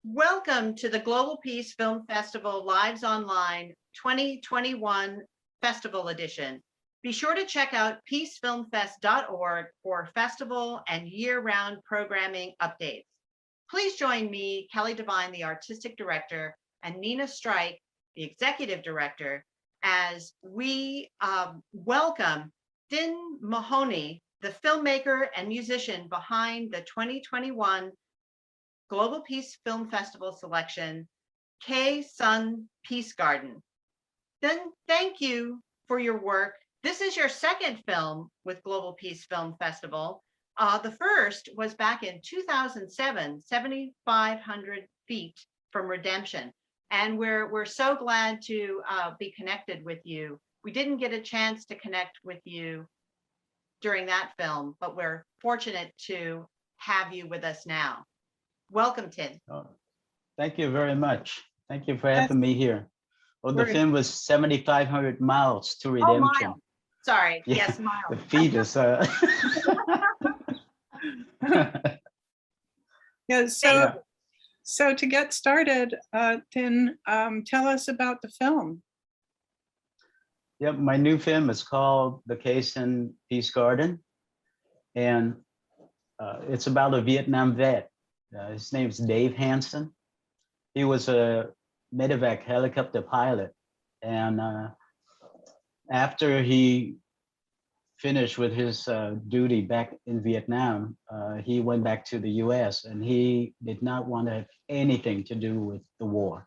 Welcome to the Global Peace Film Festival Lives Online 2021 Festival Edition. Be sure to check out peacefilmfest.org for festival and year-round programming updates. Please join me, Kelly Devine, the Artistic Director, and Nina Strike, the Executive Director, as we welcome Tinh Mahoney, the filmmaker and musician behind the 2021 Global Peace Film Festival selection, Khe Sanh Peace Garden. Then thank you for your work. This is your second film with Global Peace Film Festival. The first was back in 2007, 7,500 feet from redemption. And we're so glad to be connected with you. We didn't get a chance to connect with you during that film, but we're fortunate to have you with us now. Welcome, Tinh. Oh, thank you very much. Thank you for having me here. Well, the film was 7,500 miles to redemption. Miles. Sorry, Yeah, yes, miles. The feet is. Yeah, so to get started, Tinh, tell us about the film. Yep, my new film is called The Khe Sanh Peace Garden, and it's about a Vietnam vet. His name's Dave Hansen. He was a medevac helicopter pilot, and after he finished with his duty back in Vietnam, he went back to the US, and he did not want to have anything to do with the war.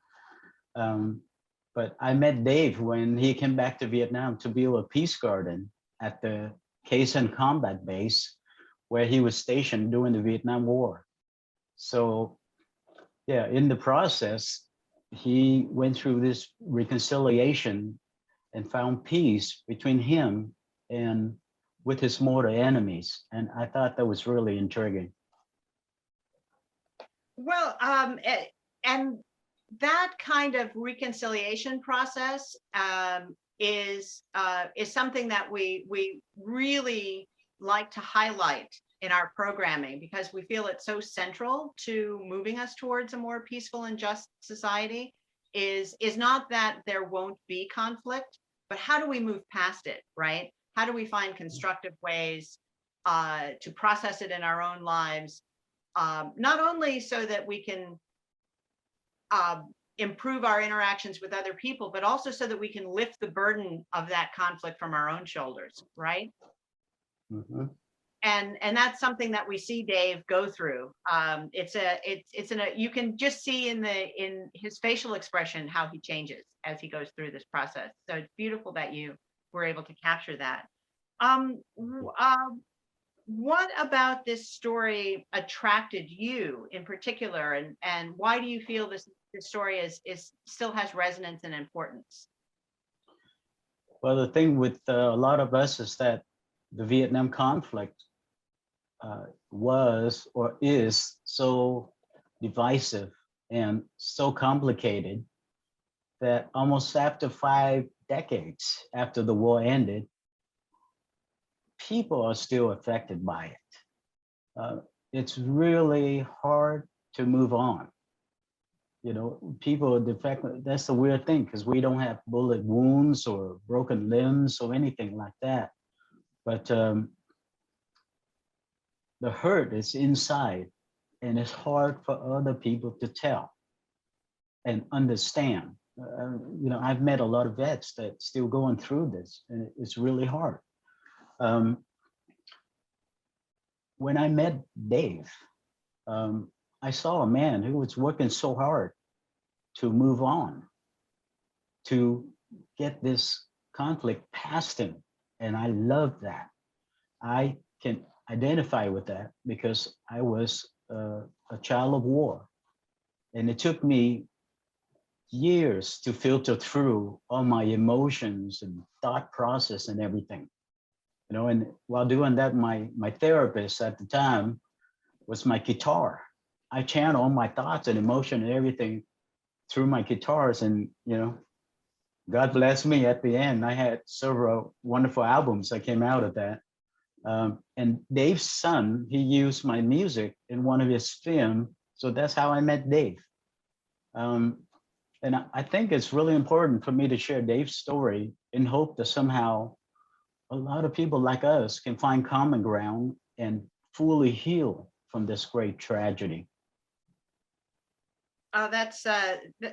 But I met Dave when he came back to Vietnam to build a peace garden at the Khe Sanh combat base where he was stationed during the Vietnam War. So yeah, in the process, he went through this reconciliation and found peace between him and with his mortal enemies. And I thought that was really intriguing. Well, and that kind of reconciliation process is something that we really like to highlight in our programming, because we feel it's so central to moving us towards a more peaceful and just society. Is not that there won't be conflict, but how do we move past it, right? How do we find constructive ways to process it in our own lives, not only so that we can improve our interactions with other people, but also so that we can lift the burden of that conflict from our own shoulders, right? Mm-hmm. And that's something that we see Dave go through. You can just see in his facial expression how he changes as he goes through this process. So it's beautiful that you were able to capture that. What about this story attracted you in particular, and why do you feel this story is still has resonance and importance? Well, the thing with a lot of us is that the Vietnam conflict was or is so divisive and so complicated that almost after 5 decades after the war ended, people are still affected by it. It's really hard to move on. You know, people are defected. That's the weird thing, because we don't have bullet wounds or broken limbs or anything like that. But the hurt is inside, and it's hard for other people to tell and understand. You know, I've met a lot of vets that still going through this, and it's really hard. When I met Dave, I saw a man who was working so hard to move on, to get this conflict past him, and I love that. I can identify with that because I was a child of war, and it took me years to filter through all my emotions and thought process and everything, you know. And while doing that, my therapist at the time was my guitar. I channel all my thoughts and emotion and everything through my guitars, and you know, God bless me, at the end I had several wonderful albums that came out of that. And Dave's son, he used my music in one of his films, so that's how I met Dave. And I think it's really important for me to share Dave's story in hope that somehow a lot of people like us can find common ground and fully heal from this great tragedy. That's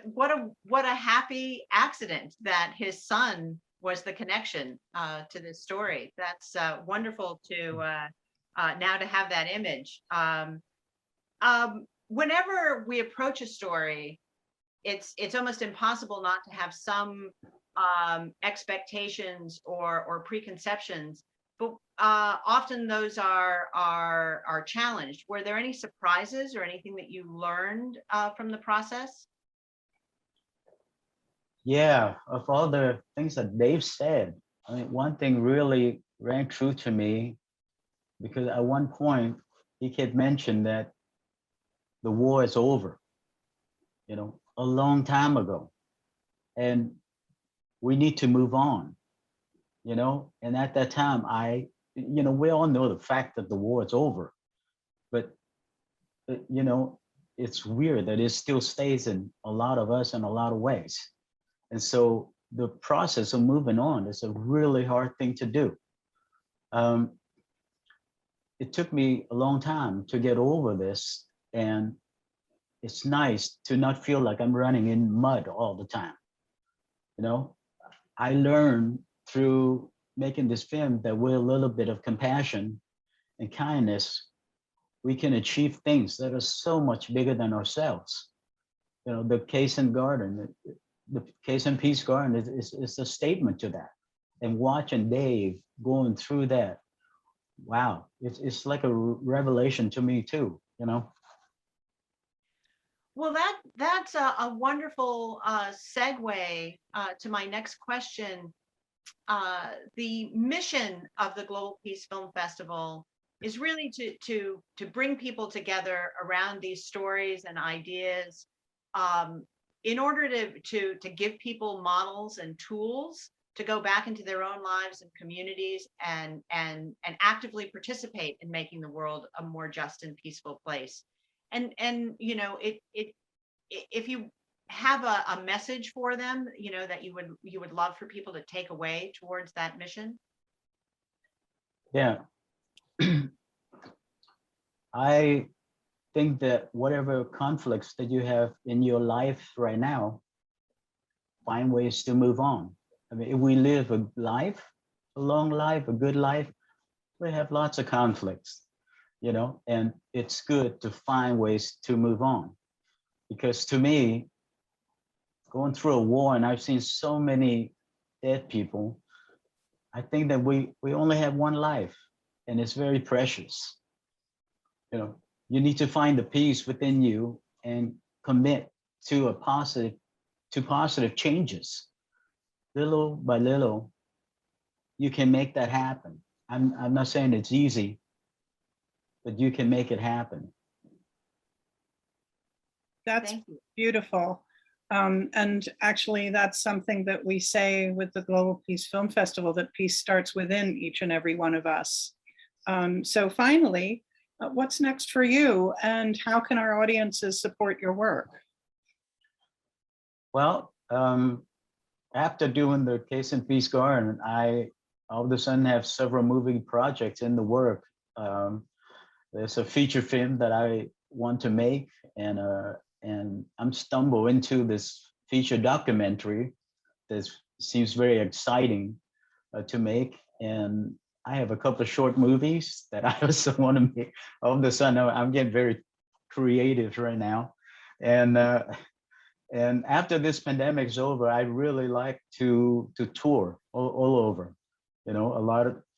what a happy accident that his son was the connection to this story. That's wonderful to now to have that image. Whenever we approach a story, it's almost impossible not to have some expectations or preconceptions, but often those are challenged. Were there any surprises or anything that you learned from the process? Yeah, of all the things that Dave said, I mean, one thing really rang true to me because at one point he had mentioned that the war is over, a long time ago, and we need to move on, And at that time, we all know the fact that the war is over, but it's weird that it still stays in a lot of us in a lot of ways. And so the process of moving on is a really hard thing to do. It took me a long time to get over this, and it's nice to not feel like I'm running in mud all the time. I learned through making this film that with a little bit of compassion and kindness, we can achieve things that are so much bigger than ourselves. The Khe Sanh Garden, the Khe Sanh Peace Garden is a statement to that. And watching Dave going through that, wow, it's like a revelation to me too, Well, that's a wonderful segue to my next question. The mission of the Global Peace Film Festival is really to bring people together around these stories and ideas, in order to give people models and tools to go back into their own lives and communities and actively participate in making the world a more just and peaceful place. And if you have a message for them, that you would love for people to take away towards that mission. Yeah. I think that whatever conflicts that you have in your life right now, find ways to move on. I mean, if we live a long life, a good life, we have lots of conflicts, and it's good to find ways to move on. Because to me, going through a war, and I've seen so many dead people, I think that we only have one life, and it's very precious. You need to find the peace within you and commit to positive changes. Little by little, you can make that happen. I'm not saying it's easy, but you can make it happen. That's Thank you. beautiful. And actually, that's something that we say with the Global Peace Film Festival, that peace starts within each and every one of us. So finally, what's next for you, and how can our audiences support your work? Well, after doing the Khe Sanh Peace Garden, I all of a sudden have several movie projects in the work. There's a feature film that I want to make, and I'm stumbled into this feature documentary that seems very exciting to make. And I have a couple of short movies that I also want to make. All of a sudden, I'm getting very creative right now. And after this pandemic's over, I really like to tour all over. A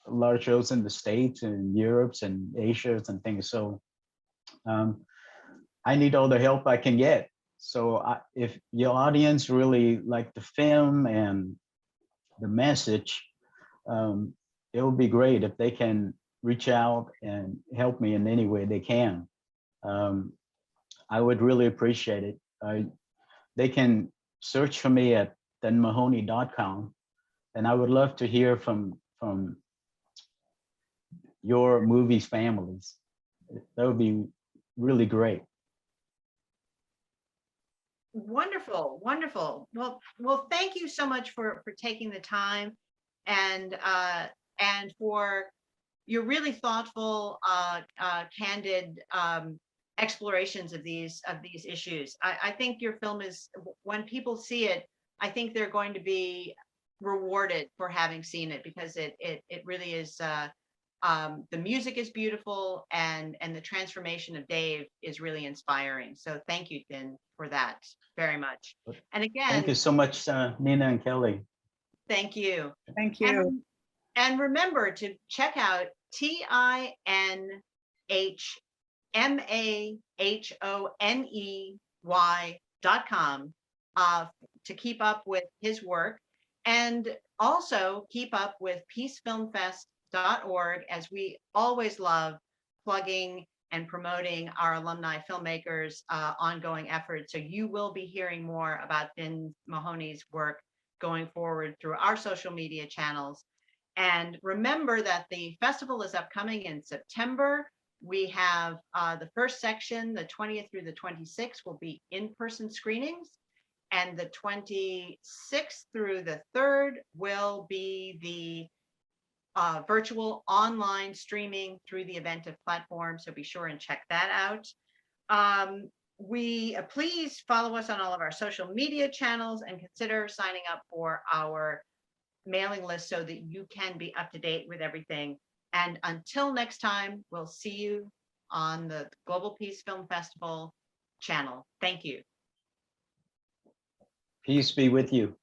lot of shows in the States and Europe and Asia and things. So I need all the help I can get. So if your audience really like the film and the message, it would be great if they can reach out and help me in any way they can. I would really appreciate it. They can search for me at thinmahoney.com, and I would love to hear from your movie families. That would be really great. Wonderful, wonderful. Well, thank you so much for taking the time and for your really thoughtful, candid explorations of these issues. I think your film is, when people see it, I think they're going to be rewarded for having seen it, because it really is. The music is beautiful, and the transformation of Dave is really inspiring. So thank you, Finn, for that very much. And Thank you again, so much, Nina and Kelly. thank you. Thank you. And remember to check out TINMAHONEY.com to keep up with his work, and also keep up with peacefilmfest.org, as we always love plugging and promoting our alumni filmmakers' ongoing efforts. So you will be hearing more about Finn Mahoney's work going forward through our social media channels. And remember that the festival is upcoming in September. We have the first section, the 20th through the 26th, will be in-person screenings. And the 26th through the 3rd will be the virtual online streaming through the Eventive platform. So be sure and check that out. Please follow us on all of our social media channels, and consider signing up for our mailing list so that you can be up to date with everything. And until next time, we'll see you on the Global Peace Film Festival channel. Thank you. Peace be with you.